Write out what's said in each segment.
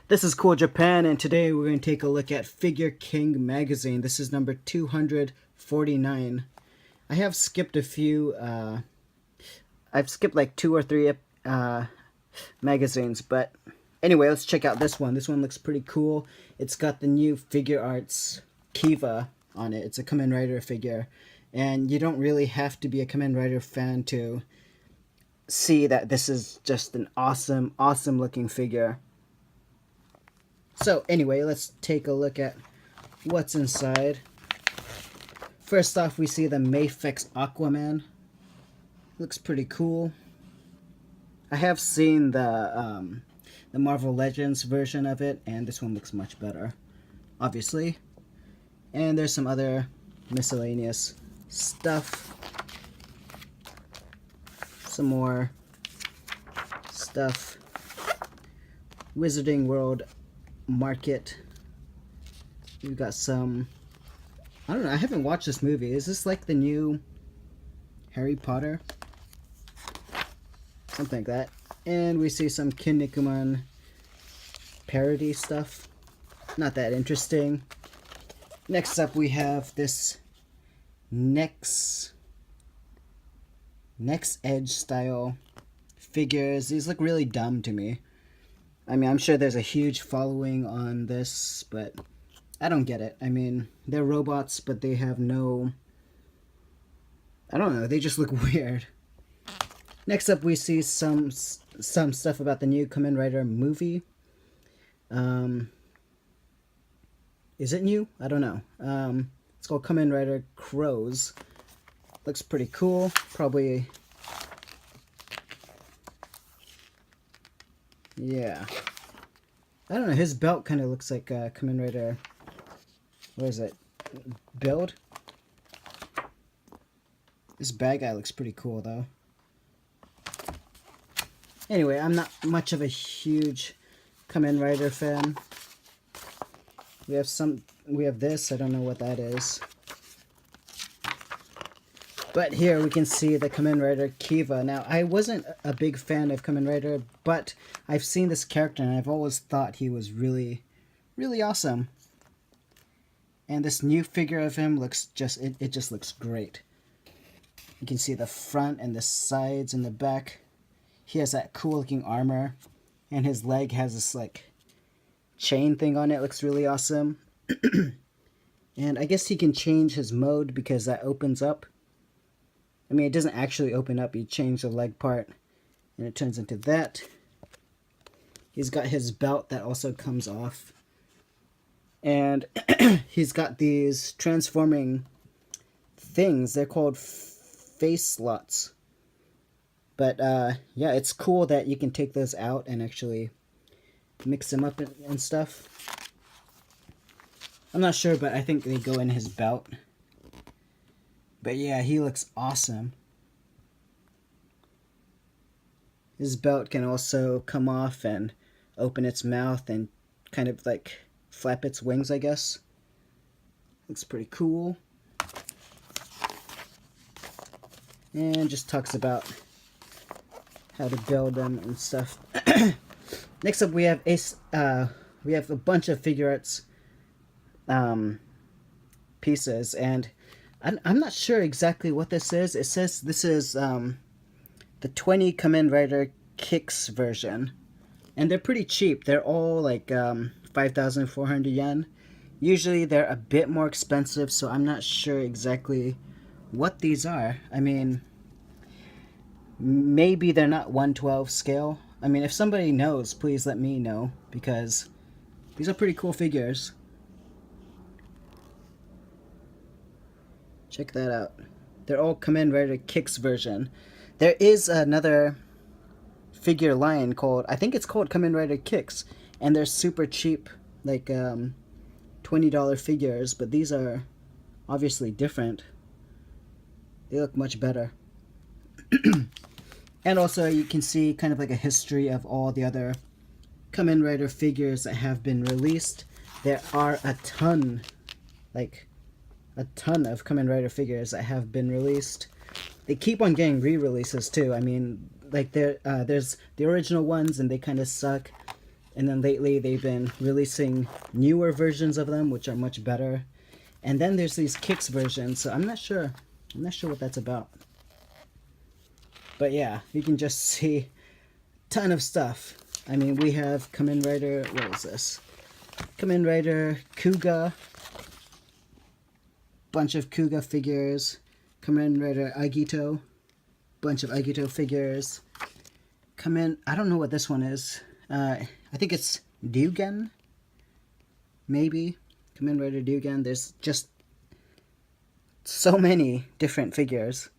This is Cool Japan, and today we're going to take a look at Figure King magazine. This is number 249. I have skipped a few, I've skipped like 2 or 3 magazines, but anyway, let's check out this one. This one looks pretty cool. It's got the new Figure Arts Kiva on it. It's a Kamen Rider figure, and you don't really have to be a Kamen Rider fan to see that this is just an awesome looking figure. So anyway, let's take a look at what's inside. First off, we see the Maifix Aquaman. Looks pretty cool. I have seen the Marvel Legends version of it, and this one looks much better, obviously. And there's some other miscellaneous stuff. Some more stuff. Wizarding World Market. We've got some, I don't know, I haven't watched this movie. Is this like the new Harry Potter? Something like that. And we see some Kinnikuman parody stuff. Not that interesting. Next up we have this Next Edge style figures. These look really dumb to me. I mean, I'm sure there's a huge following on this, but I don't get it. I mean, they're robots, but they have no, I don't know, they just look weird. Next up, we see some stuff about the new Kamen Rider movie. Is it new? I don't know. It's called Kamen Rider Crows. Looks pretty cool. Probably, yeah. I don't know, his belt kind of looks like a Kamen Rider, what is it, build? This bad guy looks pretty cool, though. Anyway, I'm not much of a huge Kamen Rider fan. We have this, I don't know what that is. But here we can see the Kamen Rider Kiva. Now, I wasn't a big fan of Kamen Rider, but I've seen this character and I've always thought he was really, really awesome. And this new figure of him looks just, it just looks great. You can see the front and the sides and the back. He has that cool looking armor, and his leg has this like chain thing on it. Looks really awesome. And I guess he can change his mode because that opens up. I mean, it doesn't actually open up. You change the leg part, and it turns into that. He's got his belt that also comes off. And he's got these transforming things. They're called face slots. But, yeah, it's cool that you can take those out and actually mix them up and stuff. I'm not sure, but I think they go in his belt. But yeah, he looks awesome. His belt can also come off and open its mouth and kind of like flap its wings, I guess. Looks pretty cool. And just talks about how to build them and stuff. Next up, we have a bunch of figure arts pieces, and I'm not sure exactly what this is. It says this is the 20 Kamen Rider Kicks version. And they're pretty cheap. They're all like 5,400 yen. Usually they're a bit more expensive, so I'm not sure exactly what these are. I mean, maybe they're not 1/12 scale. I mean, if somebody knows, please let me know, because these are pretty cool figures. Check that out. They're all Kamen Rider Kicks version. There is another figure line called, I think it's called Kamen Rider Kicks, and they're super cheap, like $20 figures, but these are obviously different. They look much better. And also you can see kind of like a history of all the other Kamen Rider figures that have been released. There are a ton, like a ton of Kamen Rider figures that have been released. They keep on getting re-releases too. I mean, like there's the original ones and they kind of suck. And then lately they've been releasing newer versions of them, which are much better. And then there's these Kicks versions, so I'm not sure what that's about. But yeah, you can just see a ton of stuff. I mean, we have Kamen Rider, what is this? Kamen Rider Kuga. Bunch of Kuga figures. Kamen Rider Agito. Bunch of Agito figures. I don't know what this one is. I think it's Ryugen. Maybe. Kamen Rider Ryugen. There's just so many different figures.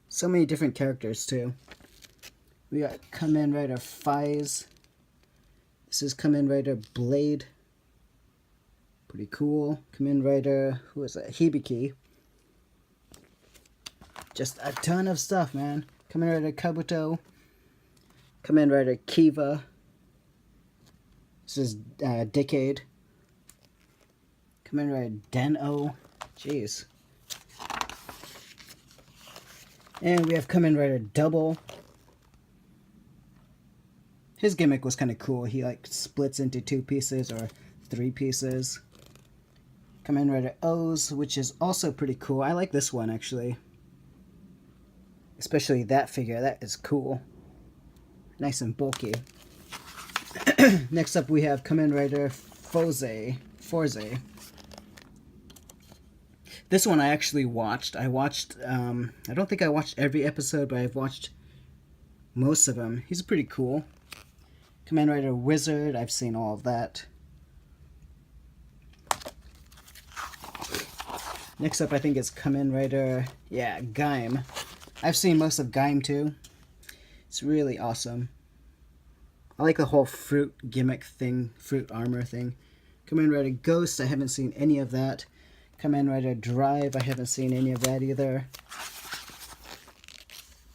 So many different characters too. We got Kamen Rider Faiz. This is Kamen Rider Blade. Pretty cool. Kamen Rider, who is that? Hibiki. Just a ton of stuff, man. Kamen Rider Kabuto. Kamen Rider Kiva. This is Decade. Kamen Rider Den-O. Jeez. And we have Kamen Rider Double. His gimmick was kind of cool. He like splits into 2 pieces or 3 pieces. Kamen Rider O's, which is also pretty cool. I like this one actually. Especially that figure. That is cool. Nice and bulky. Next up we have Kamen Rider Forze. This one I actually watched. I don't think I watched every episode, but I've watched most of them. He's pretty cool. Kamen Rider Wizard, I've seen all of that. Next up I think is Kamen Rider, Gaim. I've seen most of Gaim too. It's really awesome. I like the whole fruit gimmick thing, fruit armor thing. Kamen Rider Ghost, I haven't seen any of that. Kamen Rider Drive, I haven't seen any of that either.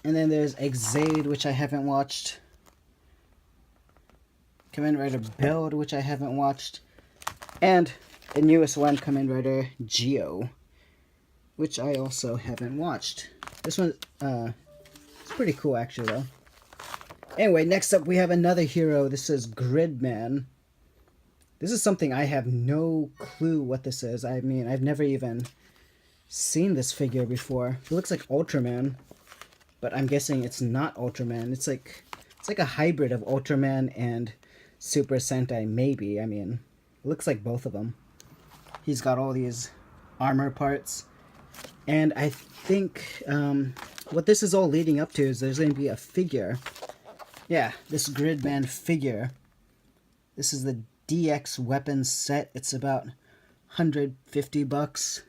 And then there's Exade, which I haven't watched. Kamen Rider Build, which I haven't watched. And the newest one, Kamen Rider Geo, which I also haven't watched. This one, it's pretty cool actually though. Anyway, next up we have another hero. This is Gridman. This is something I have no clue what this is. I mean, I've never even seen this figure before. It looks like Ultraman, but I'm guessing it's not Ultraman. It's like a hybrid of Ultraman and Super Sentai, maybe. I mean, it looks like both of them. He's got all these armor parts. And I think what this is all leading up to is there's going to be a figure. Yeah, this Gridman figure. This is the DX weapons set. It's about $150.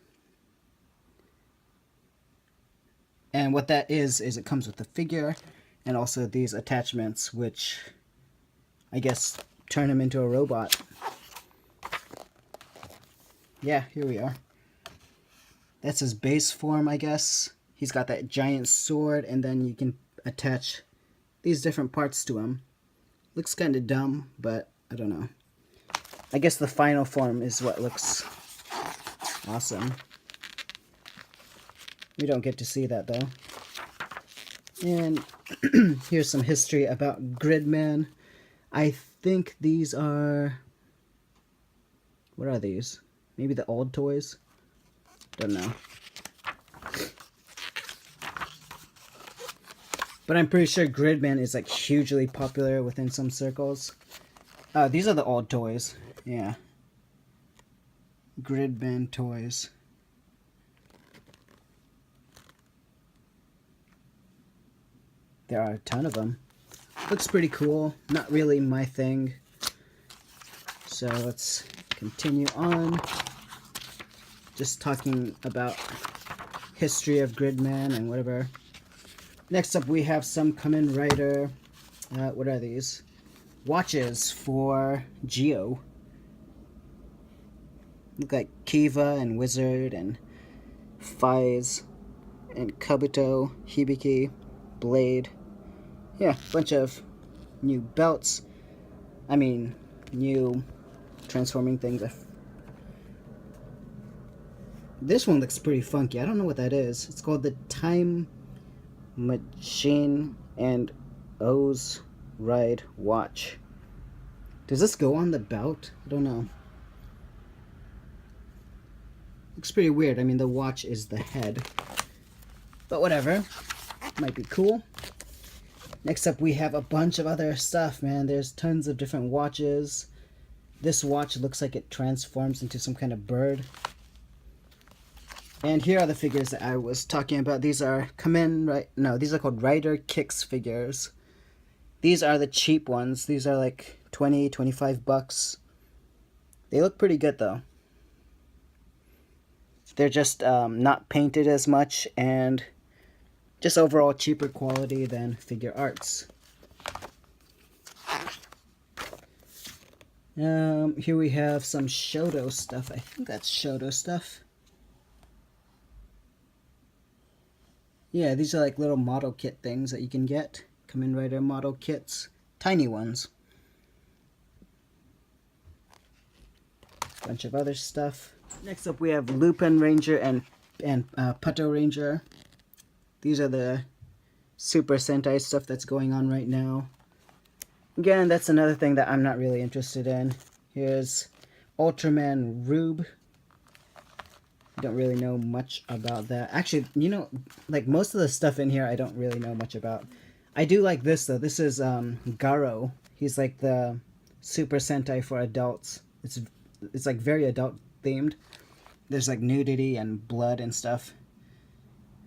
And what that is it comes with the figure and also these attachments, which I guess turn him into a robot. Yeah, here we are. That's his base form, I guess. He's got that giant sword, and then you can attach these different parts to him. Looks kind of dumb, but I don't know. I guess the final form is what looks awesome. We don't get to see that, though. And here's some history about Gridman. I think these are... What are these? Maybe the old toys? Don't know. But I'm pretty sure Gridman is like hugely popular within some circles. These are the old toys. Yeah. Gridman toys. There are a ton of them. Looks pretty cool. Not really my thing. So let's continue on. Just talking about history of Gridman and whatever. Next up we have some Kamen Rider, what are these? Watches for Geo. Look like Kiva and Wizard and Faiz and Kabuto, Hibiki, Blade. Yeah, bunch of new belts. I mean, new transforming things. This one looks pretty funky. I don't know what that is. It's called the Time Machine and O's Ride Watch. Does this go on the belt? I don't know. Looks pretty weird. I mean, the watch is the head. But whatever. Might be cool. Next up, we have a bunch of other stuff, man. There's tons of different watches. This watch looks like it transforms into some kind of bird. And here are the figures that I was talking about. These are these are called Rider Kicks figures. These are the cheap ones. These are like 20, 25 bucks. They look pretty good though. They're just not painted as much and just overall cheaper quality than figure arts. Here we have some Shoto stuff. I think that's Shoto stuff. Yeah, these are like little model kit things that you can get. Kamen Rider model kits. Tiny ones. Bunch of other stuff. Next up we have Lupin Ranger and Pato Ranger. These are the Super Sentai stuff that's going on right now. Again, that's another thing that I'm not really interested in. Here's Ultraman Rube. Don't really know much about that. Actually, you know, like most of the stuff in here I don't really know much about. I do like this though. This is Garo. He's like the Super Sentai for adults. It's like very adult themed. There's like nudity and blood and stuff.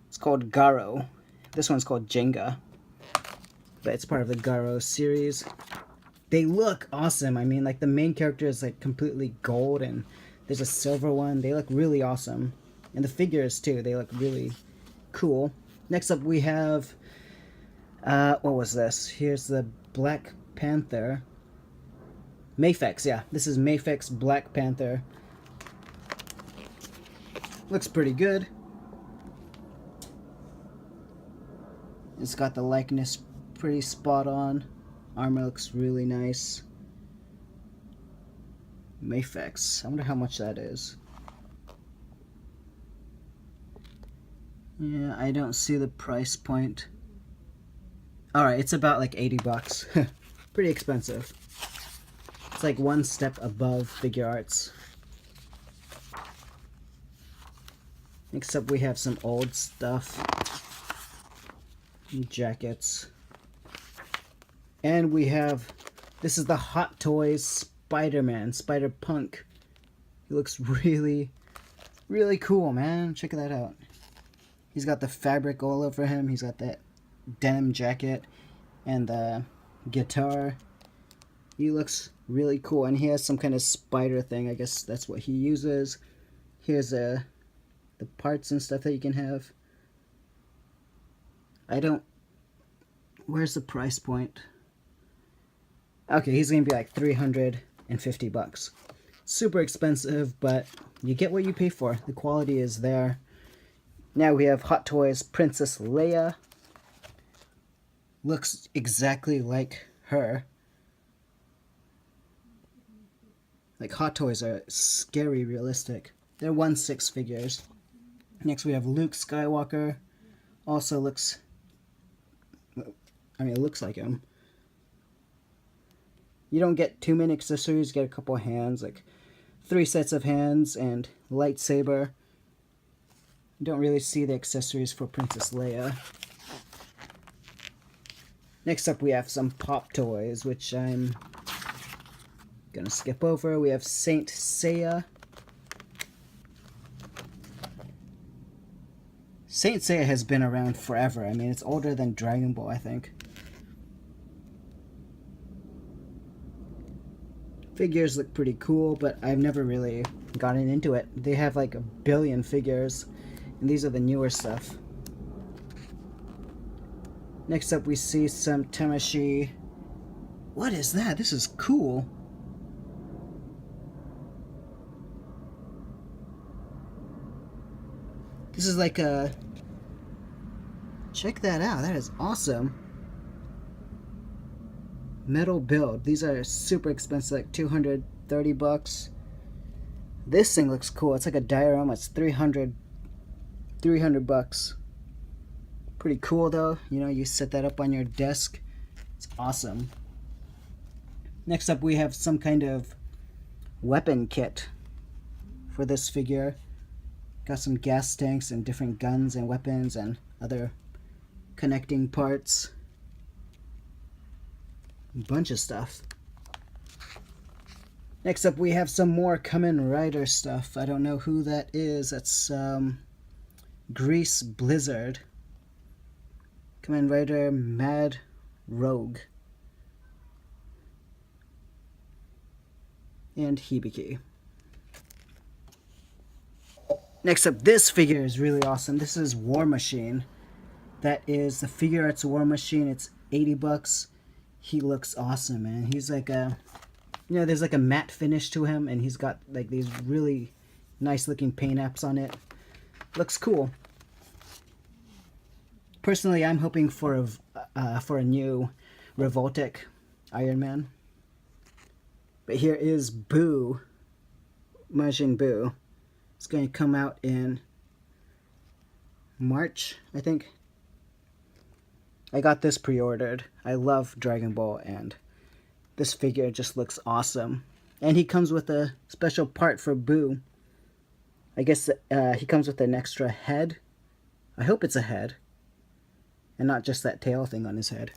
It's called Garo. This one's called Jenga. But it's part of the Garo series. They look awesome. I mean, like the main character is like completely gold and there's a silver one. They look really awesome. And the figures too, they look really cool. Next up we have, what was this? Here's the Black Panther. Maifix, yeah. This is Maifix Black Panther. Looks pretty good. It's got the likeness pretty spot on. Armor looks really nice. Maifix. I wonder how much that is. Yeah, I don't see the price point. Alright, it's about like 80 bucks. Pretty expensive. It's like one step above figure arts. Next up we have some old stuff. Jackets. And we have, this is the Hot Toys Spider-Man, Spider-Punk. He looks really, really cool, man. Check that out. He's got the fabric all over him. He's got that denim jacket and the guitar. He looks really cool. And he has some kind of spider thing. I guess that's what he uses. Here's the parts and stuff that you can have. Where's the price point? Okay, he's gonna be like 350 bucks. Super expensive, but you get what you pay for. The quality is there. Now we have Hot Toys Princess Leia. Looks exactly like her. Like, Hot Toys are scary realistic. They're 1/6 figures. Next we have Luke Skywalker. Also looks, I mean, it looks like him. You don't get too many accessories. You get a couple of hands, like 3 sets of hands and lightsaber. You don't really see the accessories for Princess Leia. Next up we have some Pop Toys, which I'm gonna skip over. We have Saint Seiya. Saint Seiya has been around forever. I mean, it's older than Dragon Ball, I think. Figures look pretty cool, but I've never really gotten into it. They have like 1 billion figures, and these are the newer stuff. Next up we see some Tamashi. What is that? This is cool. This is like a... Check that out. That is awesome. Metal build. These are super expensive, like 230 bucks. This thing looks cool. It's like a diorama. It's 300 bucks. Pretty cool though. You know, you set that up on your desk. It's awesome. Next up, we have some kind of weapon kit for this figure. Got some gas tanks and different guns and weapons and other connecting parts. A bunch of stuff. Next up, we have some more Kamen Rider stuff. I don't know who that is. That's Grease Blizzard. Kamen Rider Mad Rogue. And Hibiki. Next up, this figure is really awesome. This is War Machine. That is the Figure Arts War Machine. It's 80 bucks. He looks awesome, man. He's like a, you know, there's like a matte finish to him, and he's got like these really nice looking paint apps on it. Looks cool. Personally, I'm hoping for a new Revoltic Iron Man. But here is Boo, Majin Buu. It's going to come out in March, I think. I got this pre-ordered. I love Dragon Ball, and this figure just looks awesome. And he comes with a special part for Boo. I guess he comes with an extra head. I hope it's a head, and not just that tail thing on his head.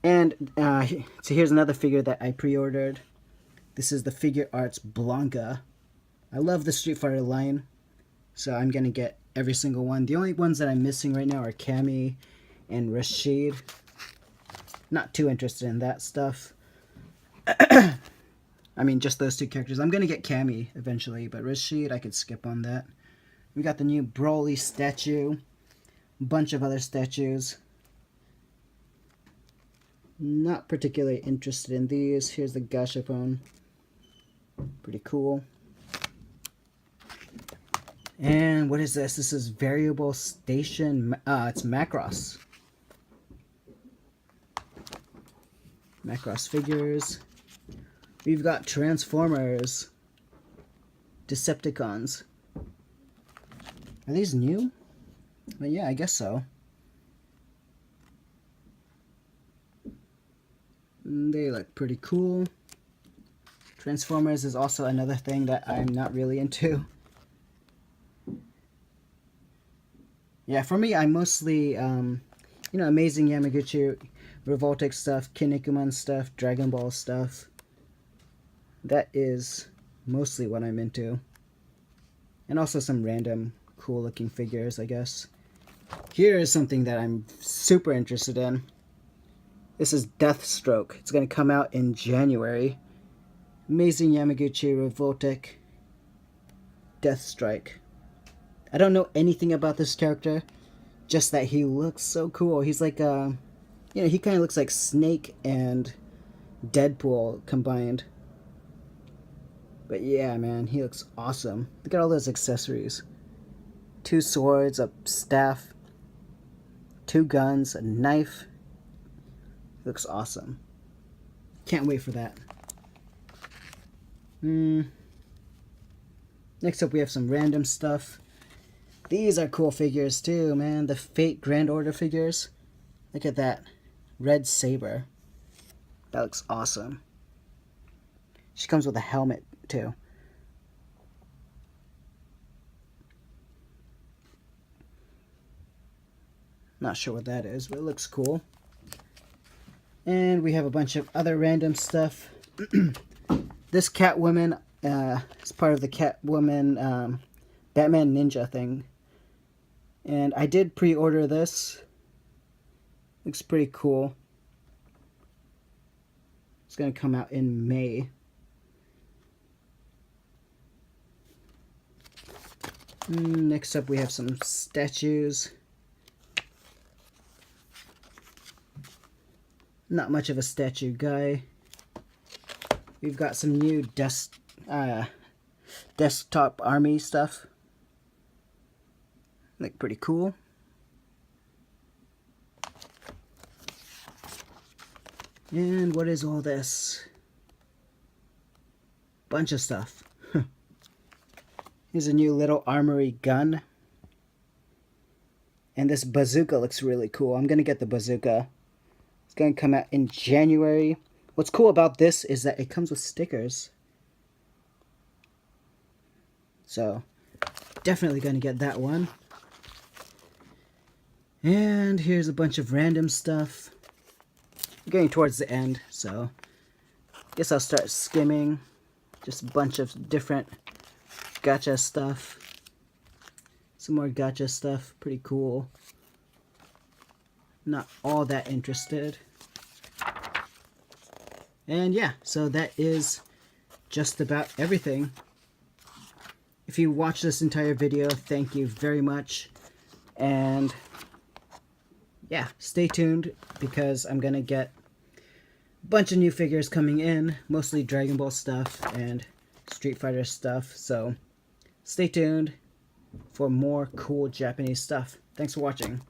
And so here's another figure that I pre-ordered. This is the Figure Arts Blanca. I love the Street Fighter line, so I'm going to get every single one. The only ones that I'm missing right now are Cammy and Rashid. Not too interested in that stuff. I mean, just those two characters. I'm going to get Cammy eventually, but Rashid, I could skip on that. We got the new Broly statue. A bunch of other statues. Not particularly interested in these. Here's the Gashapon. Pretty cool. And what is this? This is Variable Station. It's Macross. Macross figures. We've got Transformers. Decepticons. Are these new? Well, yeah, I guess so. They look pretty cool. Transformers is also another thing that I'm not really into. Yeah, for me, I'm mostly, you know, Amazing Yamaguchi, Revoltic stuff, Kinnikuman stuff, Dragon Ball stuff. That is mostly what I'm into. And also some random cool-looking figures, I guess. Here is something that I'm super interested in. This is Deathstroke. It's going to come out in January. Amazing Yamaguchi, Revoltic, Deathstrike. I don't know anything about this character, just that he looks so cool. He's like a, you know, he kind of looks like Snake and Deadpool combined. But yeah, man, he looks awesome. Look at all those accessories. 2 swords, a staff, 2 guns, a knife. Looks awesome. Can't wait for that. Next up, we have some random stuff. These are cool figures too, man. The Fate Grand Order figures. Look at that. Red Saber. That looks awesome. She comes with a helmet too. Not sure what that is, but it looks cool. And we have a bunch of other random stuff. This Catwoman is part of the Catwoman Batman Ninja thing. And I did pre-order this. Looks pretty cool. It's going to come out in May. Next up we have some statues. Not much of a statue guy. We've got some new desktop army stuff. Look pretty cool. And what is all this? Bunch of stuff. Here's a new little armory gun. And this bazooka looks really cool. I'm gonna get the bazooka. It's gonna come out in January. What's cool about this is that it comes with stickers. So, definitely going to get that one. And here's a bunch of random stuff. Getting towards the end, so guess I'll start skimming. Just a bunch of different gacha stuff. Some more gacha stuff, pretty cool. Not all that interested. And yeah, so that is just about everything. If you watched this entire video, thank you very much. And yeah, stay tuned because I'm gonna get a bunch of new figures coming in, mostly Dragon Ball stuff and Street Fighter stuff. So stay tuned for more cool Japanese stuff. Thanks for watching.